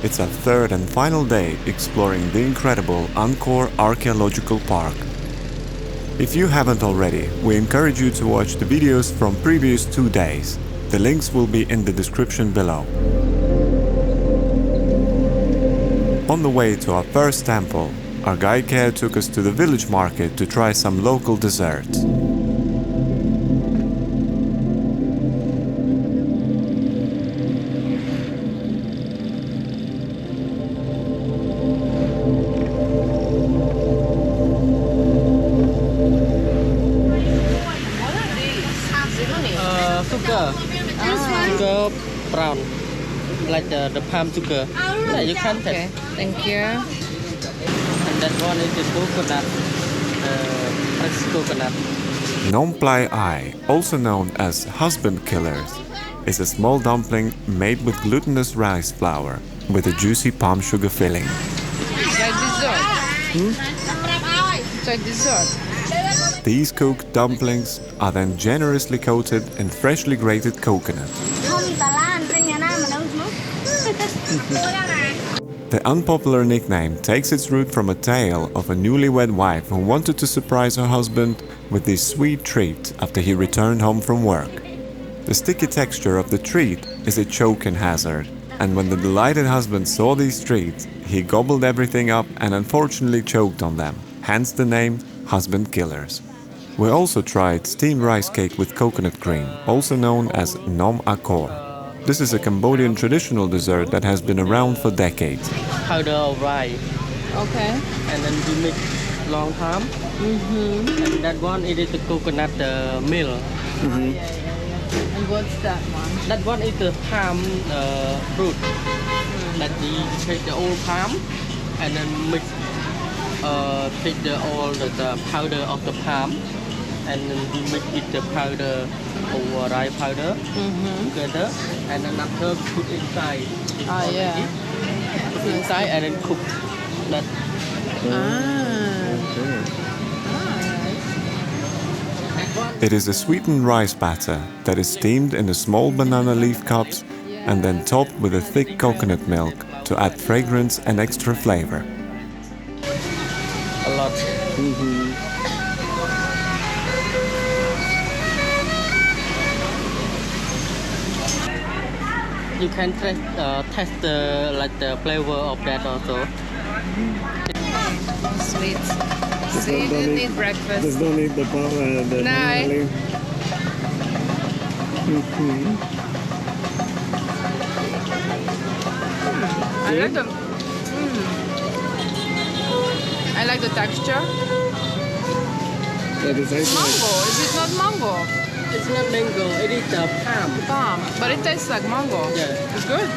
It's our third and final day exploring the incredible Angkor Archaeological Park. If you haven't already, we encourage you to watch the videos from previous 2 days. The links will be in the description below. On the way to our first temple, our guide Kea took us to the village market to try some local desserts. Sugar brown, like the palm sugar. Yeah, you can Okay, taste. thank you. And that one is the coconut, fresh coconut. Nom Plai Ai, also known as husband killers, is a small dumpling made with glutinous rice flour with a juicy palm sugar filling. It's like dessert. It's like dessert. These cooked dumplings are then generously coated in freshly grated coconut. The unpopular nickname takes its root from a tale of a newlywed wife who wanted to surprise her husband with this sweet treat after he returned home from work. The sticky texture of the treat is a choking hazard, and when the delighted husband saw these treats, he gobbled everything up and unfortunately choked on them, hence the name husband killers. We also tried steamed rice cake with coconut cream, also known as Nom Akor. This is a Cambodian traditional dessert that has been around for decades. Powder of rice, Okay. and then you mix long time. And that one it is the coconut milk. And what's that one? That one is the palm fruit. That you take the old palm and then mix, take all the powder of the palm, and then you mix with the powder or rice powder together, and then after put inside. Ah, yeah. Put inside and then cook that. It is a sweetened rice batter that is steamed in the small banana leaf cups and then topped with a thick coconut milk to add fragrance and extra flavor. A lot. You can test the flavor of that also. Sweet. So you didn't eat breakfast. don't need the power. No. I like the. I like the texture. Mango. Is it not mango? It's not mango, it is the palm. Palm. But it tastes like mango. Yeah. It's good.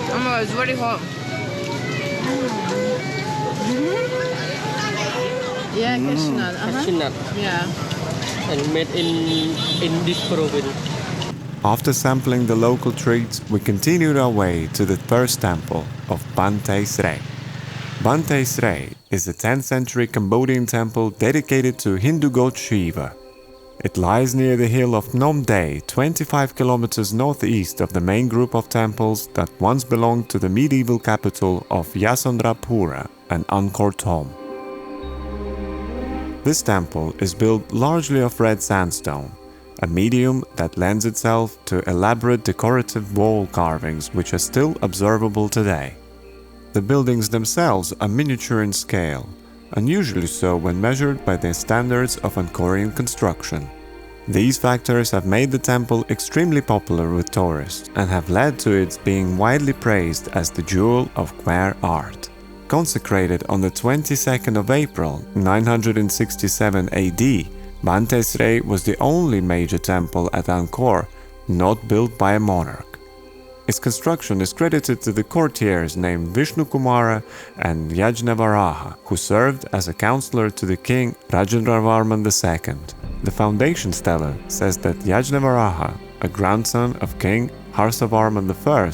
Oh my god, it's very hot. Yeah, cashew nut. Cashew nut, Yeah. and made in this province. After sampling the local treats, we continued our way to the first temple of Banteay Srey. Banteay Srey is a 10th century Cambodian temple dedicated to Hindu god Shiva. It lies near the hill of Nom Day, 25 kilometers northeast of the main group of temples that once belonged to the medieval capital of Yasondrapura and Angkor Thom. This temple is built largely of red sandstone, a medium that lends itself to elaborate decorative wall carvings which are still observable today. The buildings themselves are miniature in scale, unusually so when measured by the standards of Angkorian construction. These factors have made the temple extremely popular with tourists and have led to its being widely praised as the jewel of Khmer art. Consecrated on the 22nd of April 967 AD, Banteay Srey was the only major temple at Angkor not built by a monarch. Its construction is credited to the courtiers named Vishnukumara and Yajnavalkya, who served as a counselor to the king Rajendravarman II. The foundation stele says that Yajnavalkya, a grandson of King Harshavarman I,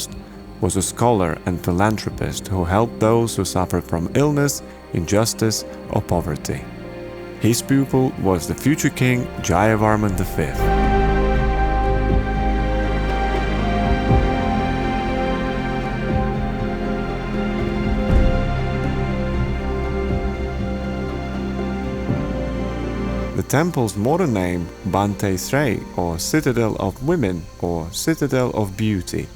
was a scholar and philanthropist who helped those who suffered from illness, injustice, or poverty. His pupil was the future king Jayavarman V. The temple's modern name, Bantay Srey, or Citadel of Women, or Citadel of Beauty,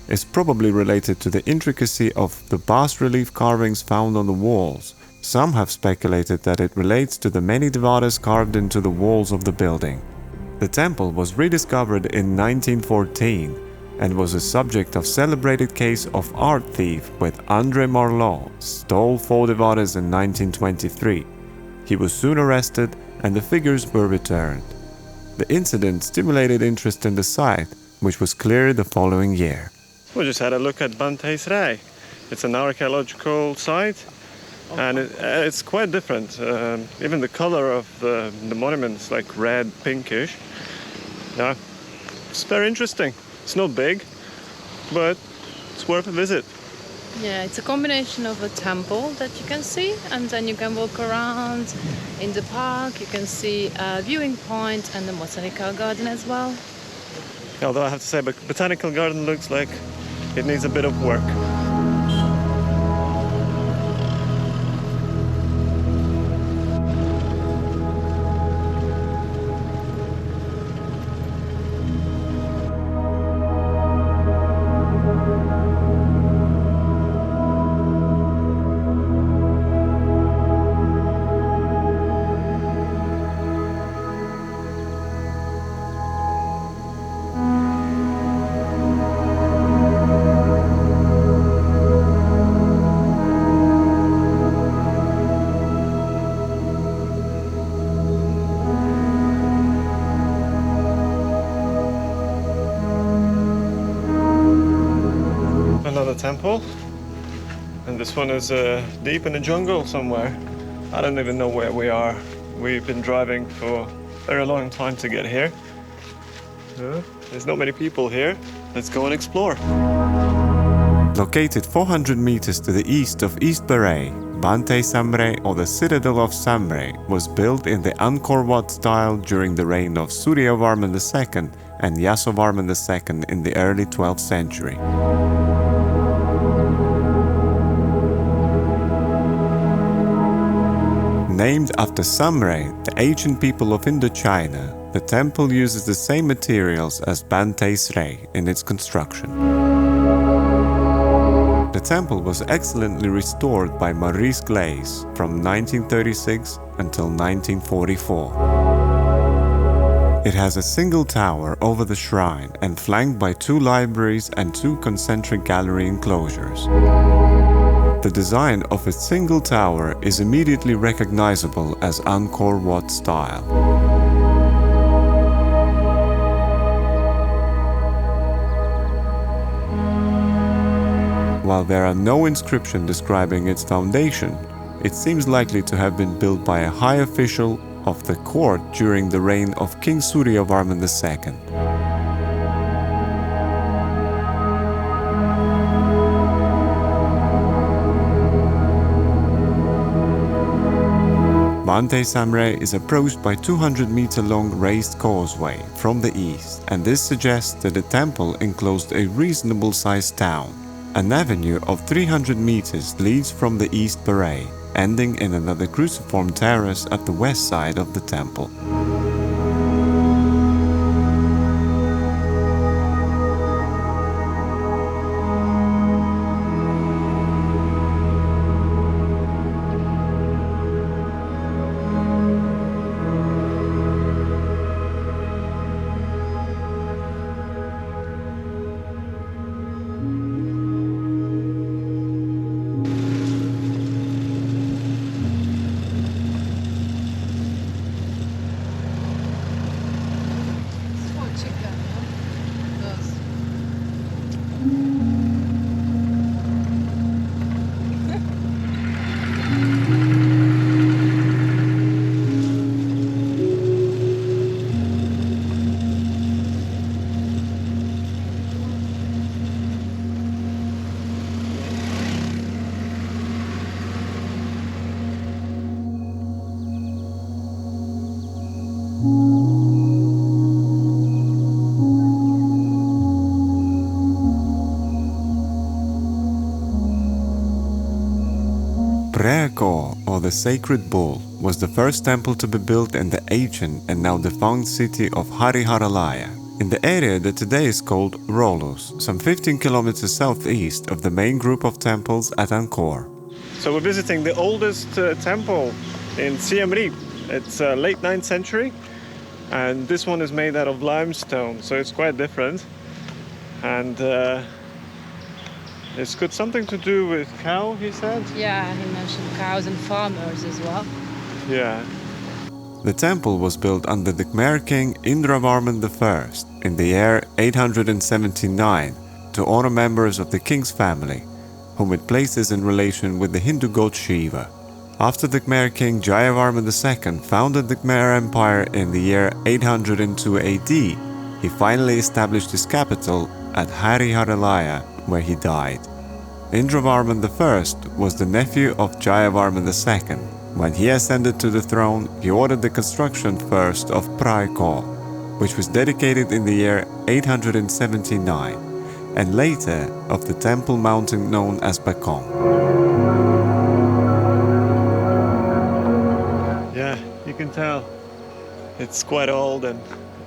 is probably related to the intricacy of the bas-relief carvings found on the walls. Some have speculated that it relates to the many devatas carved into the walls of the building. The temple was rediscovered in 1914 and was a subject of celebrated case of art thief with André Marlot stole 4 devatas in 1923. He was soon arrested and the figures were returned. The incident stimulated interest in the site, which was cleared the following year. We just had a look at Bantay Srey. It's an archaeological site, and it's quite different. Even the color of the monument is like red, pinkish. Yeah, it's very interesting. It's not big, but it's worth a visit. Yeah, it's a combination of a temple that you can see, and then you can walk around in the park. You can see a viewing point and the botanical garden as well. Although I have to say, but botanical garden looks like it needs a bit of work. Another temple, and this one is deep in the jungle somewhere. I don't even know where we are. We've been driving for a very long time to get here. There's not many people here. Let's go and explore. Located 400 meters to the east of East Baray, Bantay Samray, or the Citadel of Samray, was built in the Angkor Wat style during the reign of Suryavarman II and Yasovarman II in the early 12th century. Named after Samray, the ancient people of Indochina, the temple uses the same materials as Bantay Srey in its construction. The temple was excellently restored by Maurice Glaise from 1936 until 1944. It has a single tower over the shrine and flanked by 2 libraries and 2 concentric gallery enclosures. The design of its single tower is immediately recognizable as Angkor Wat style. While there are no inscriptions describing its foundation, it seems likely to have been built by a high official of the court during the reign of King Suryavarman II. Bantay Samray is approached by 200-meter-long raised causeway from the east, and this suggests that the temple enclosed a reasonable-sized town. An avenue of 300 meters leads from the East Baray, ending in another cruciform terrace at the west side of the temple. Prayer Ko, or the Sacred Bull, was the first temple to be built in the ancient and now defunct city of Hariharalaya, in the area that today is called Rolus, some 15 kilometers southeast of the main group of temples at Angkor. So we're visiting the oldest temple in Siem Reap. It's late 9th century, and this one is made out of limestone, so it's quite different. And it's got something to do with cow, he said? Yeah, he mentioned cows and farmers as well. Yeah. The temple was built under the Khmer king Indravarman I in the year 879 to honor members of the king's family, whom it places in relation with the Hindu god Shiva. After the Khmer king Jayavarman II founded the Khmer Empire in the year 802 AD, he finally established his capital at Hariharalaya, where he died. Indravarman I was the nephew of Jayavarman II. When he ascended to the throne, he ordered the construction first of Phrai Ko, which was dedicated in the year 879, and later of the temple mountain known as Bakong. Yeah, you can tell it's quite old and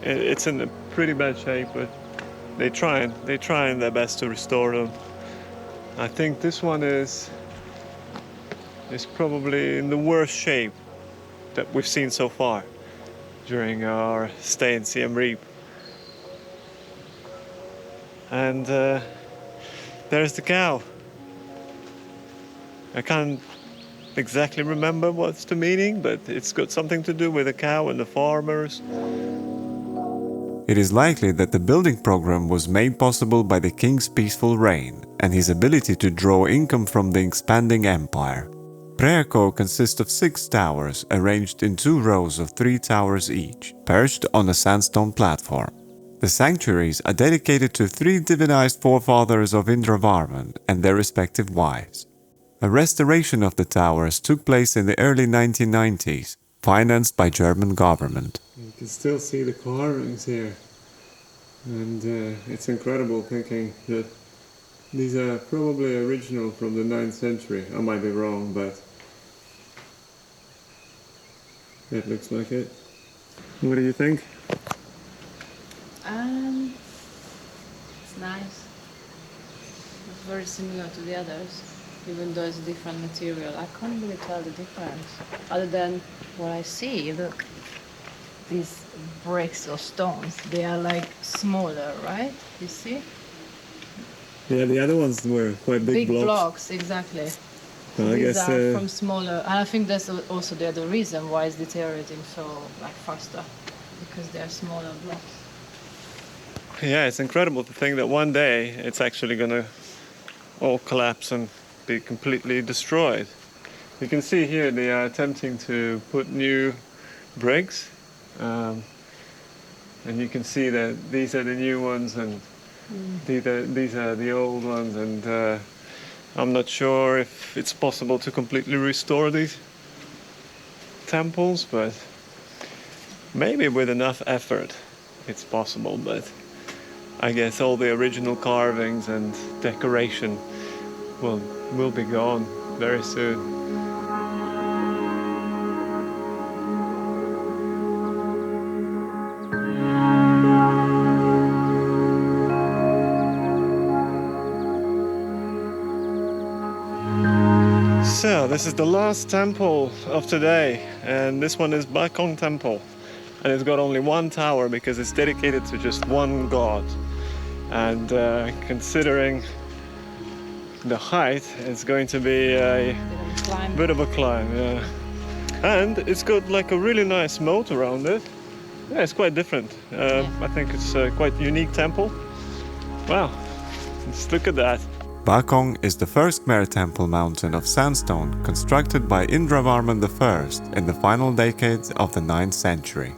it's in a pretty bad shape, but they're trying their best to restore them. I think this one is probably in the worst shape that we've seen so far during our stay in Siem Reap. And there's the cow. I can't exactly remember what's the meaning, but it's got something to do with the cow and the farmers. It is likely that the building program was made possible by the king's peaceful reign and his ability to draw income from the expanding empire. Phrai Ko consists of 6 towers arranged in 2 rows of 3 towers each, perched on a sandstone platform. The sanctuaries are dedicated to 3 divinized forefathers of Indravarman and their respective wives. A restoration of the towers took place in the early 1990s, financed by German government. You can still see the carvings here, and it's incredible thinking that these are probably original from the 9th century. I might be wrong, but it looks like it. What do you think? It's nice. It's very similar to the others, even though it's a different material. I can't really tell the difference, other than what I see. Look, these bricks or stones, they are like smaller, right? You see? Yeah, the other ones were quite big blocks, exactly. Well, I These guess are from smaller, and I think that's also the other reason why it's deteriorating so faster, because they are smaller blocks. yeah, it's incredible to think that one day it's actually gonna all collapse and be completely destroyed. You can see here they are attempting to put new bricks, and you can see that these are the new ones and these are the old ones, and I'm not sure if it's possible to completely restore these temples, but maybe with enough effort it's possible. But I guess all the original carvings and decoration will be gone very soon. So this is the last temple of today, and this one is Bakong Temple, and it's got only 1 tower because it's dedicated to just one god. And considering the height, it's going to be a bit of a climb, yeah. And it's got like a really nice moat around it. Yeah, it's quite different. I think it's a quite unique temple. Wow, just look at that. Bakong is the first Khmer temple mountain of sandstone constructed by Indravarman I in the final decades of the 9th century.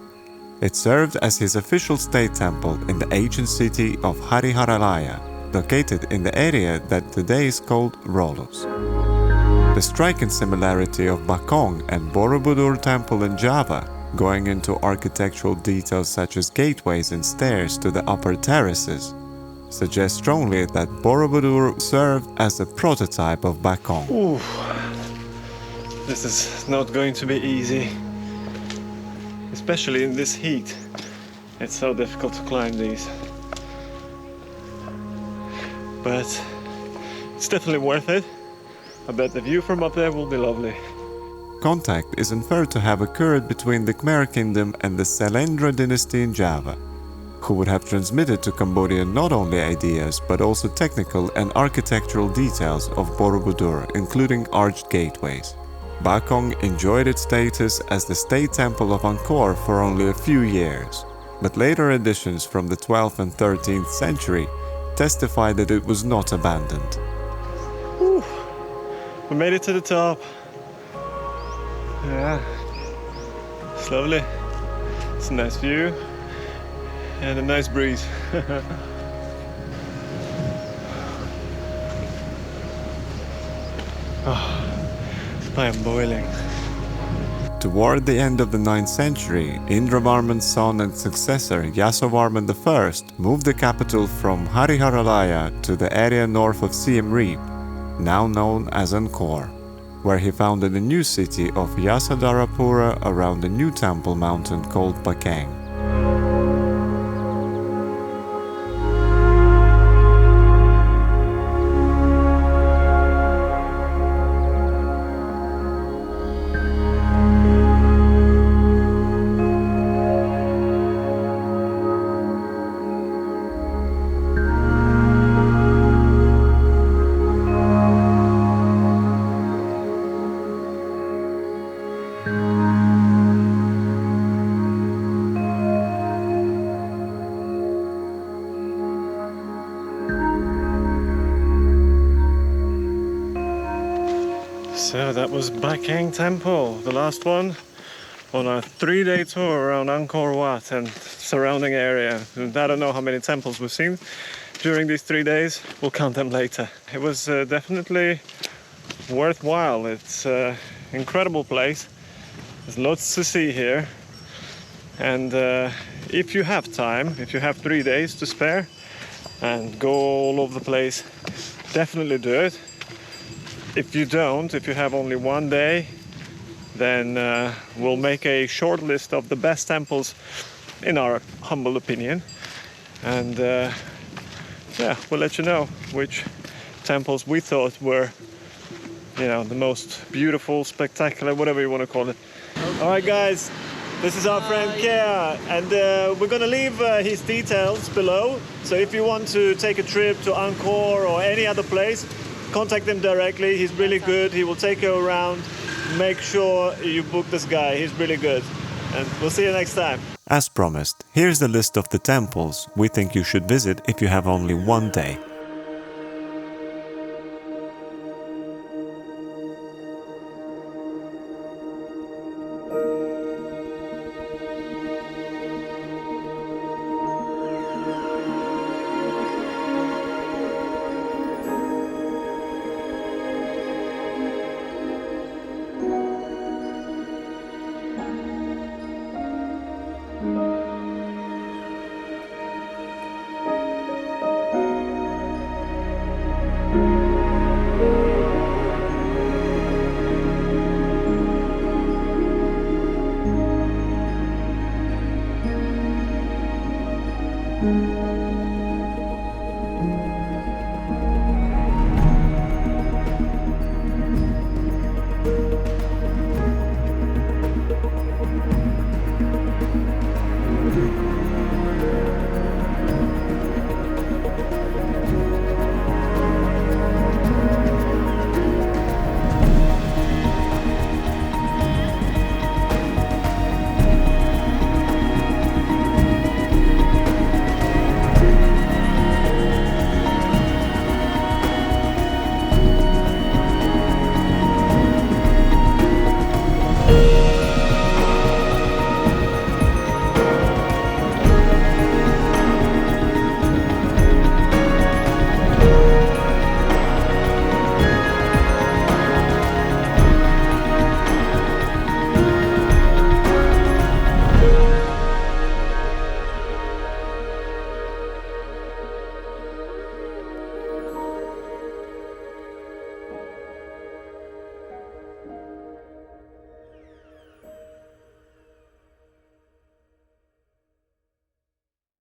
It served as his official state temple in the ancient city of Hariharalaya, located in the area that today is called Rolus. The striking similarity of Bakong and Borobudur temple in Java, going into architectural details such as gateways and stairs to the upper terraces, suggests strongly that Borobudur served as a prototype of Bakong. Ooh. This is not going to be easy, especially in this heat. It's so difficult to climb these. But it's definitely worth it. I bet the view from up there will be lovely. Contact is inferred to have occurred between the Khmer Kingdom and the Sailendra dynasty in Java, who would have transmitted to Cambodia not only ideas but also technical and architectural details of Borobudur, including arched gateways. Bakong enjoyed its status as the state temple of Angkor for only a few years, but later editions from the 12th and 13th century testify that it was not abandoned. Whew. We made it to the top. Yeah, it's lovely. It's a nice view and a nice breeze. Oh, I am boiling. Toward the end of the 9th century, Indravarman's son and successor Yasovarman I moved the capital from Hariharalaya to the area north of Siem Reap, now known as Angkor, where he founded a new city of Yasadarapura around a new temple mountain called Bakang. So that was Bakang Temple, the last one on a 3-day tour around Angkor Wat and surrounding area. And I don't know how many temples we've seen during these 3 days. We'll count them later. It was definitely worthwhile. It's an incredible place. There's lots to see here. And if you have time, if you have 3 days to spare and go all over the place, definitely do it. If you don't, if you have only 1 day, then we'll make a short list of the best temples in our humble opinion. And yeah, we'll let you know which temples we thought were, you know, the most beautiful, spectacular, whatever you want to call it. All right, guys, this is our friend Kea, and we're gonna leave his details below. So if you want to take a trip to Angkor or any other place, contact him directly. He's really good. He will take you around. Make sure you book this guy. He's really good. And we'll see you next time. As promised, here's the list of the temples we think you should visit if you have only 1 day.